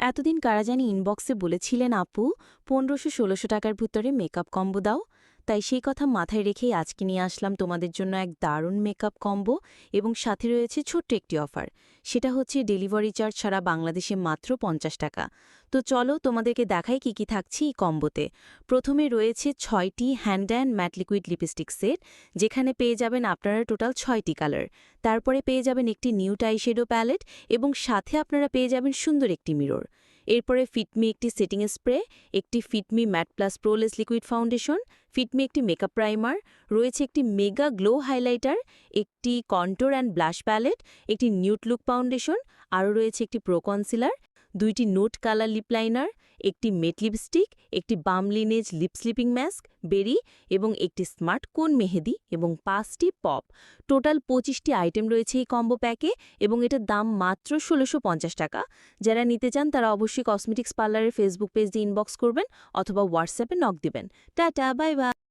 এতদিন কারা জানি ইনবক্সে বলেছিলেন আপু ১৫০০-১৬০০ টাকার ভিতরে মেকআপ কম্বো দাও, তাই সেই কথা মাথায় রেখেই আজকে নিয়ে আসলাম তোমাদের জন্য এক দারুণ মেকআপ কম্বো এবং সাথে রয়েছে ছোট্ট একটি অফার। সেটা হচ্ছে ডেলিভারি চার্জ সারা বাংলাদেশে মাত্র ৫০ টাকা। তো চলো তোমাদেরকে দেখাই কি কি থাকছে এই কম্বোতে। প্রথমে রয়েছে ৬টি hand and mat liquid lipstick set, যেখানে পেয়ে যাবেন আপনারা টোটাল ৬টি কালার। তারপরে পেয়ে যাবেন একটি নিউড আইশ্যাডো প্যালেট এবং সাথে আপনারা পেয়ে যাবেন সুন্দর একটি মিরর। এরপরে ফিটমি একটি সেটিং স্প্রে, একটি fit me matte plus poreless liquid foundation, fit me একটি মেকআপ প্রাইমার, রয়েছে একটি মেগা গ্লো হাইলাইটার, একটি কন্ট্যুর অ্যান্ড ব্লাশ প্যালেট, একটি নিউড লুক ফাউন্ডেশন, আরও রয়েছে একটি প্রো কনসিলার, ২টি নোট কালার লিপ লাইনার, একটি মেট লিপস্টিক, একটি balm Laneige lip sleeping mask berry এবং একটি স্মার্ট কোন মেহেদি এবং ৫টি পপ। টোটাল ২৫টি আইটেম রয়েছে এই কম্বো প্যাকে এবং এটার দাম মাত্র ১৬৫০ টাকা। যারা নিতে চান তারা অবশ্যই কসমেটিক্স পার্লারের ফেসবুক পেজ দিয়ে ইনবক্স করবেন অথবা হোয়াটসঅ্যাপে নক দিবেন। Tata, bye bye.